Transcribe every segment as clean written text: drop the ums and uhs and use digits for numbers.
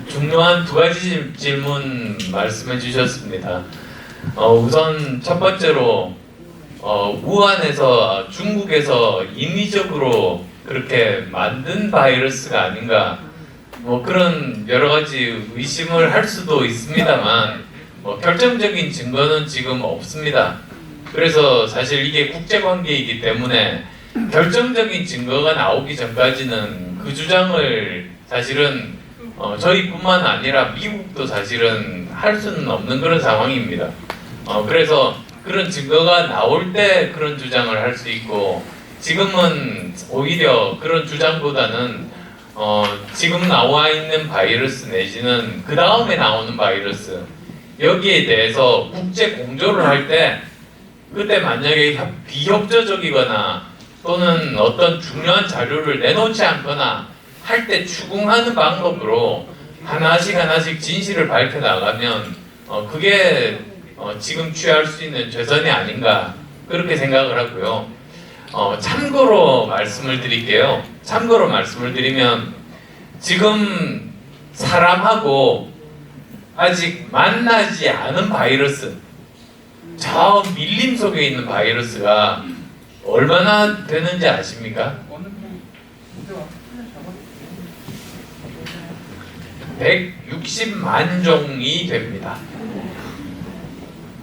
중요한 두 가지 질문 말씀해 주셨습니다. 우선 첫 번째로 우한에서 중국에서 인위적으로 그렇게 만든 바이러스가 아닌가, 뭐 그런 여러 가지 의심을 할 수도 있습니다만 결정적인 증거는 지금 없습니다. 그래서 사실 이게 국제관계이기 때문에 결정적인 증거가 나오기 전까지는 그 주장을 사실은 저희뿐만 아니라 미국도 사실은 할 수는 없는 그런 상황입니다. 그래서 그런 증거가 나올 때 그런 주장을 할 수 있고, 지금은 오히려 그런 주장보다는 지금 나와 있는 바이러스 내지는 그 다음에 나오는 바이러스, 여기에 대해서 국제 공조를 할 때 그때 만약에 비협조적이거나 또는 어떤 중요한 자료를 내놓지 않거나 할 때 추궁하는 방법으로 하나씩 진실을 밝혀나가면 그게 지금 취할 수 있는 최선이 아닌가, 그렇게 생각을 하고요. 참고로 말씀을 드릴게요. 참고로 말씀을 드리면 지금 사람하고 아직 만나지 않은 바이러스, 저 밀림 속에 있는 바이러스가 얼마나 되는지 아십니까? 160만 종이 됩니다.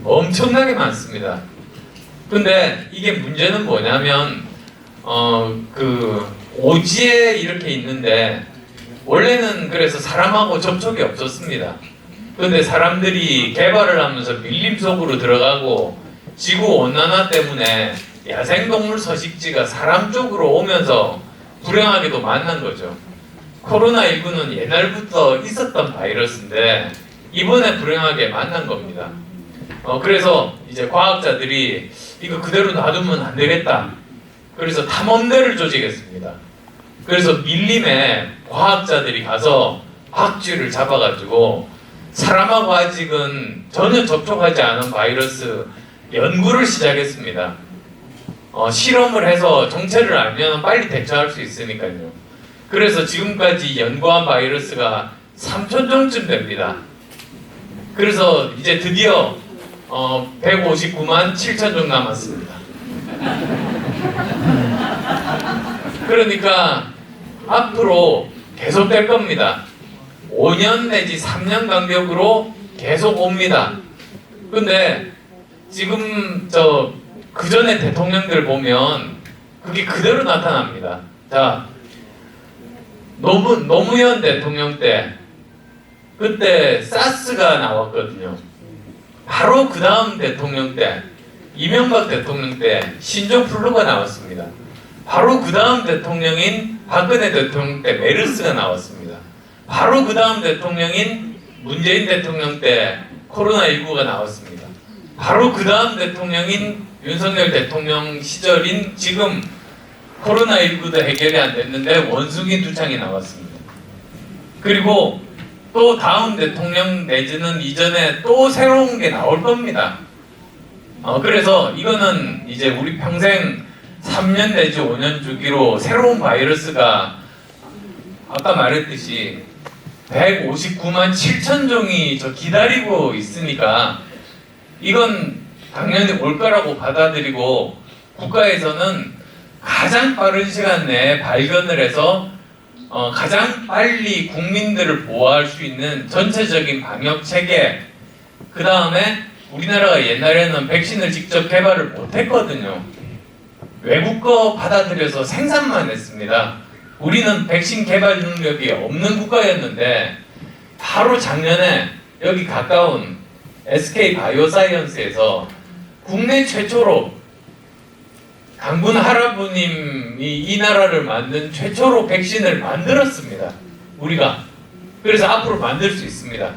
엄청나게 많습니다. 근데 이게 문제는 뭐냐면 그 오지에 이렇게 있는데 원래는 그래서 사람하고 접촉이 없었습니다. 근데 사람들이 개발을 하면서 밀림 속으로 들어가고 지구 온난화 때문에 야생동물 서식지가 사람 쪽으로 오면서 불행하게도 만난 거죠. 코로나19는 옛날부터 있었던 바이러스인데 이번에 불행하게 만난 겁니다. 그래서 이제 과학자들이 이거 그대로 놔두면 안 되겠다. 그래서 탐험대를 조직했습니다. 그래서 밀림에 과학자들이 가서 박쥐를 잡아가지고 사람하고 아직은 전혀 접촉하지 않은 바이러스 연구를 시작했습니다. 실험을 해서 정체를 알면 빨리 대처할 수 있으니까요. 그래서 지금까지 연구한 바이러스가 3,000종쯤 됩니다. 그래서 이제 드디어 159만 7천 종 남았습니다. 그러니까 앞으로 계속 될 겁니다. 5년 내지 3년 간격으로 계속 옵니다. 근데 지금 그 전에 대통령들 보면 그게 그대로 나타납니다. 자, 노무현 대통령 때 그때 사스가 나왔거든요. 바로 그 다음 대통령 때 이명박 대통령 때 신종플루가 나왔습니다. 바로 그 다음 대통령인 박근혜 대통령 때 메르스가 나왔습니다. 바로 그 다음 대통령인 문재인 대통령 때 코로나19가 나왔습니다. 바로 그 다음 대통령인 윤석열 대통령 시절인 지금 코로나19도 해결이 안 됐는데 원숭이 두창이 나왔습니다. 그리고 또 다음 대통령 내지는 이전에 또 새로운 게 나올 겁니다. 그래서 이거는 이제 우리 평생 3년 내지 5년 주기로 새로운 바이러스가 아까 말했듯이 159만 7천 종이 기다리고 있으니까 이건 당연히 올 거라고 받아들이고 국가에서는 가장 빠른 시간 내에 발견을 해서 가장 빨리 국민들을 보호할 수 있는 전체적인 방역 체계, 그 다음에 우리나라가 옛날에는 백신을 직접 개발을 못했거든요. 외국 거 받아들여서 생산만 했습니다. 우리는 백신 개발 능력이 없는 국가였는데 바로 작년에 여기 가까운 SK 바이오사이언스에서 국내 최초로 강군 할아버님이 이 나라를 만든 최초로 백신을 만들었습니다. 우리가. 그래서 앞으로 만들 수 있습니다.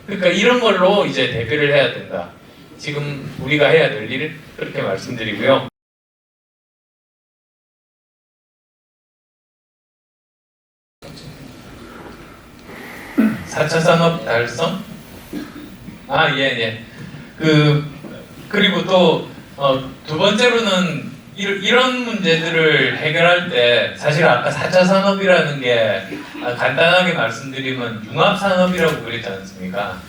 그러니까 이런 걸로 이제 대비를 해야 된다. 지금 우리가 해야 될 일, 그렇게 말씀드리고요. 4차 산업 달성? 예. 그리고 또 두 번째로는 이런 문제들을 해결할 때 사실 아까 4차 산업이라는 게 간단하게 말씀드리면 융합산업이라고 그랬지 않습니까?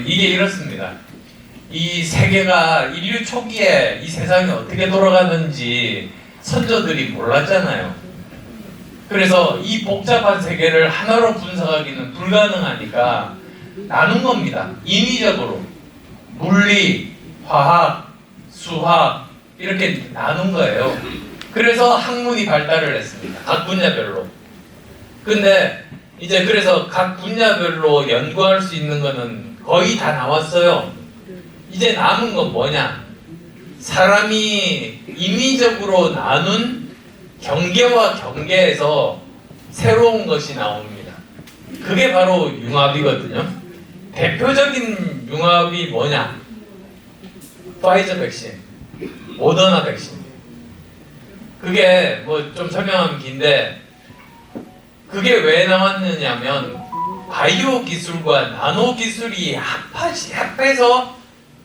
이게 이렇습니다. 이 세계가 인류 초기에 이 세상이 어떻게 돌아가는지 선조들이 몰랐잖아요. 그래서 이 복잡한 세계를 하나로 분석하기는 불가능하니까 나눈 겁니다. 인위적으로 물리, 화학, 수학 이렇게 나눈 거예요. 그래서 학문이 발달을 했습니다. 각 분야별로. 근데 이제 그래서 각 분야별로 연구할 수 있는 거는 거의 다 나왔어요. 이제 남은 건 뭐냐? 사람이 인위적으로 나눈 경계와 경계에서 새로운 것이 나옵니다. 그게 바로 융합이거든요. 대표적인 융합이 뭐냐? 파이저 백신, 모더나 백신. 그게 뭐 좀 설명하면 긴데 그게 왜 나왔느냐면 바이오 기술과 나노 기술이 합해서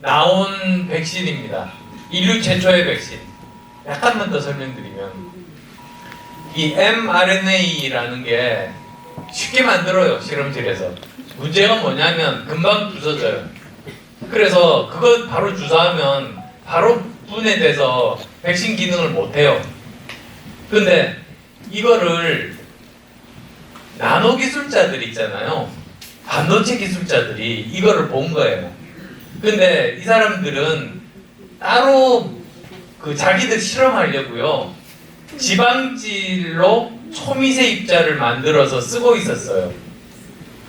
나온 백신입니다. 인류 최초의 백신. 약간만 더 설명드리면 이 mRNA라는 게 쉽게 만들어요. 실험실에서. 문제가 뭐냐면 금방 부서져요. 그래서 그거 바로 주사하면 바로 분해돼서 백신 기능을 못해요. 근데 이거를 나노 기술자들 있잖아요. 반도체 기술자들이 이거를 본 거예요. 근데 이 사람들은 따로 자기들 실험하려고요. 지방질로 초미세 입자를 만들어서 쓰고 있었어요.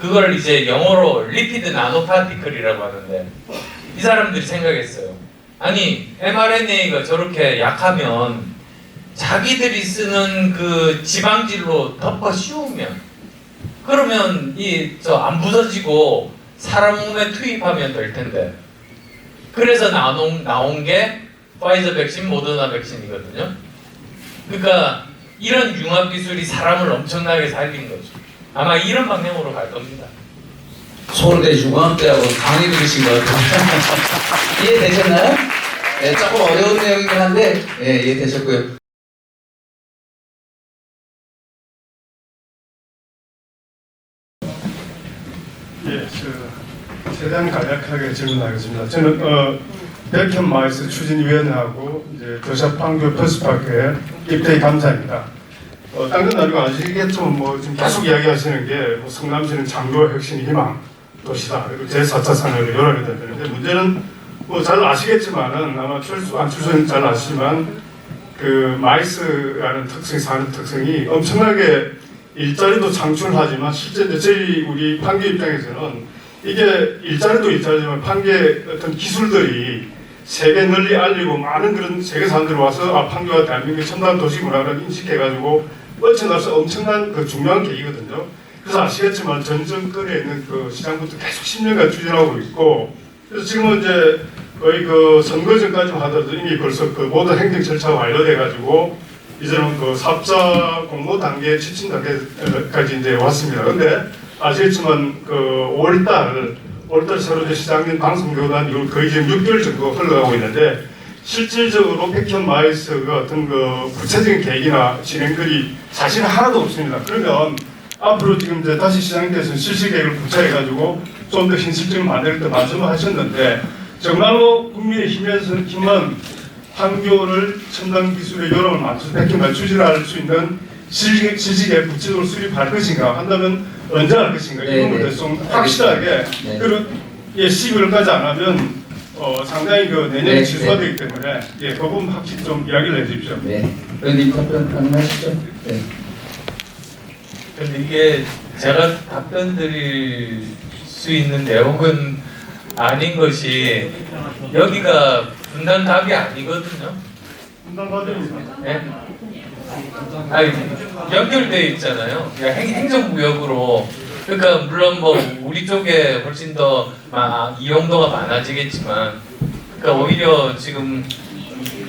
그걸 이제 영어로 리피드 나노파티클이라고 하는데 이 사람들이 생각했어요. 아니 mRNA가 저렇게 약하면 자기들이 쓰는 그 지방질로 덮어 씌우면 그러면 안 부서지고 사람 몸에 투입하면 될 텐데 그래서 나온 게 파이저 백신, 모더나 백신이거든요. 그러니까 이런 융합 기술이 사람을 엄청나게 살린 거죠. 아마 이런 방향으로 갈 겁니다. 서울대 융합대학원 강의 들으신 것 같아요. 이해되셨나요? 네, 조금 어려운 내용이긴 한데 네, 이해되셨고요. 예, 최대한 간략하게 질문하겠습니다. 저는 백현 마이스 추진위원회하고 이제 더샵 판교 퍼스파크에 입대의 감사입니다. 딴 건 아니고 아시겠지만 뭐 지금 계속 이야기하시는 게 뭐 성남시는 장로 혁신 희망 도시다 그리고 제4차 산업을 열어야 되는데 문제는 뭐 잘 아시겠지만은 아마 안철수는 잘 아시지만 그 마이스라는 특성이 산업 특성이 엄청나게 일자리도 창출하지만 실제 이제 저희 우리 판교 입장에서는 이게 일자리도 일자리지만 판교의 어떤 기술들이 세계 널리 알리고 많은 그런 세계 사람들이 와서 판교가 대한민국의 첨단 도시 문화를 인식해가지고 뻗쳐나서 엄청난 그 중요한 계기거든요. 그래서 아시겠지만 전정거리에 있는 그 시장부터 계속 10년간 추진하고 있고 그래서 지금은 이제 거의 그 선거 전까지 하더라도 이미 벌써 그 모든 행정 절차가 완료돼가지고 이제는 그 사업자 공모 단계, 지침 단계까지 이제 왔습니다. 근데 아시겠지만 그 5월달 새로 이제 시장님 방송 교단 이후 거의 지금 6개월 정도 흘러가고 있는데 실질적으로 백현 마이스가 어떤 그 구체적인 계획이나 진행들이 사실은 하나도 없습니다. 그러면 앞으로 지금 이제 다시 시장님께서 실시 계획을 구체해가지고 좀 더 현실적인 만들때 말씀을 하셨는데 정말로 국민의 힘은 판교를 첨단 기술의 여론을 맞춰서 백현을 추진할 수 있는 실직에 구체적으로 수립할 것인가 한다면 언제 할 것인가 이런 것에 좀 확실하게 그리고 12월까지 안 하면 상당히 그 내년에 취소가 되기 때문에 그 부분 확실히 좀 이야기를 해주십시오. 네, 의원님 답변 가능하시죠? 네. 근데 이게 제가 답변 드릴 수 있는 내용은 아닌 것이 여기가 분단 답이 아니거든요. 분단 과정입니다. 네? 아니 연결돼 있잖아요. 그러니까 행정구역으로 그러니까 물론 뭐 우리 쪽에 훨씬 더 이용도가 많아지겠지만 그러니까 오히려 지금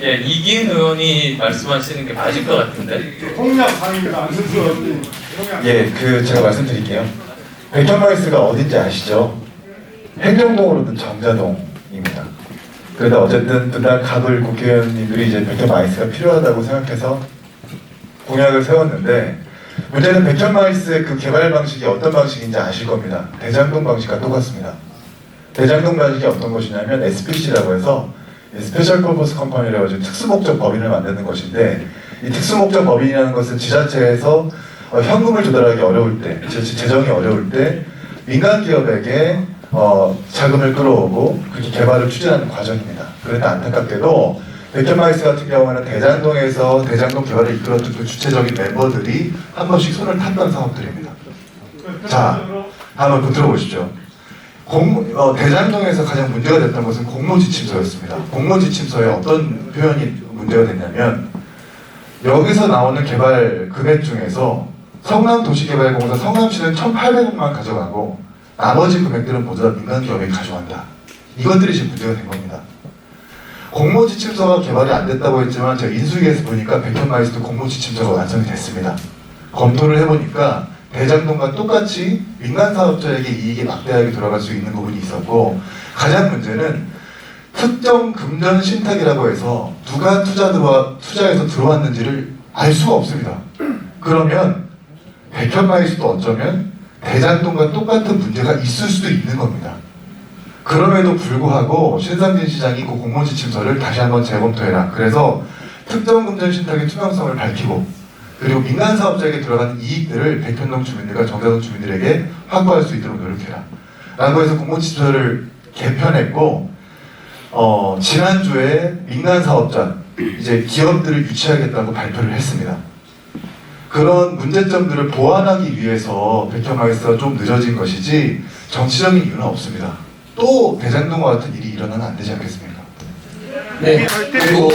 이기은 의원이 말씀하시는 게 맞을 것 같은데. 공약상입니다. 안승수 의원님. 예, 제가 말씀드릴게요. 백현마이스가 어딘지 아시죠? 행정동으로는 정자동입니다. 그런데 어쨌든 분당 갑을 국회의원님들이 이제 백현마이스가 필요하다고 생각해서 공약을 세웠는데 문제는 백현마이스의 그 개발 방식이 어떤 방식인지 아실 겁니다. 대장동 방식과 똑같습니다. 대장동 방식이 어떤 것이냐면 SPC라고 해서 스페셜 퍼포스 컴퍼니라고 해서 특수목적 법인을 만드는 것인데 이 특수목적 법인이라는 것은 지자체에서 현금을 조달하기 어려울 때, 재정이 어려울 때 민간 기업에게 자금을 끌어오고 그렇게 개발을 추진하는 과정입니다. 그런데 안타깝게도 백현마이스 같은 경우는 대장동에서 대장동 개발을 이끌었던 그 주체적인 멤버들이 한 번씩 손을 탔던 사업들입니다. 자, 한번 들어보시죠. 대장동에서 가장 문제가 됐던 것은 공모지침서였습니다. 공모지침서에 어떤 표현이 문제가 됐냐면 여기서 나오는 개발 금액 중에서 성남도시개발공사 성남시는 1,800억만 가져가고 나머지 금액들은 모두 다 민간기업이 가져간다. 이것들이 지금 문제가 된 겁니다. 공모지침서가 개발이 안 됐다고 했지만 제가 인수위에서 보니까 백현마이스도 공모지침서가 완성이 됐습니다. 검토를 해보니까 대장동과 똑같이 민간사업자에게 이익이 막대하게 돌아갈 수 있는 부분이 있었고 가장 문제는 특정 금전 신탁이라고 해서 누가 투자해서 들어왔는지를 알 수가 없습니다. 그러면 백현마이스도 어쩌면 대장동과 똑같은 문제가 있을 수도 있는 겁니다. 그럼에도 불구하고 신상진 시장이 그 공모지침서를 다시 한번 재검토해라. 그래서 특정 금전 신탁의 투명성을 밝히고 그리고 민간 사업자에게 들어가는 이익들을 백현동 주민들과 정자동 주민들에게 확보할 수 있도록 노력해라. 라고 해서 공모지침서를 개편했고 지난주에 민간 사업자 이제 기업들을 유치하겠다고 발표를 했습니다. 그런 문제점들을 보완하기 위해서 백현마이스가 좀 늦어진 것이지 정치적인 이유는 없습니다. 또 대장동과 같은 일이 일어나면 안 되지 않겠습니까? 네. 그리고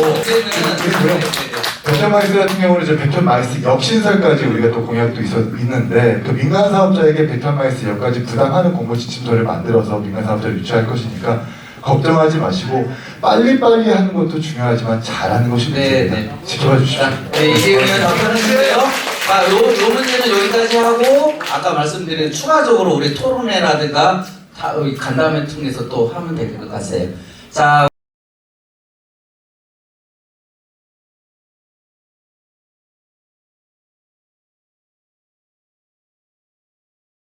백현마이스 같은 경우는 이제 백현마이스 역신설까지 우리가 또 공약도 있는데 그 민간 사업자에게 백현마이스 역까지 부담하는 공모지침서를 만들어서 민간 사업자를 유치할 것이니까 걱정하지 마시고 빨리빨리 하는 것도 중요하지만 잘하는 것이 문제입니다. 네. 지켜봐 주십시오. 네, 이재용이 답변했는데요. 요 문제는 여기까지 하고 아까 말씀드린 추가적으로 우리 토론회라든가 간담회 통해서 또 하면 될 것 같아요. 자.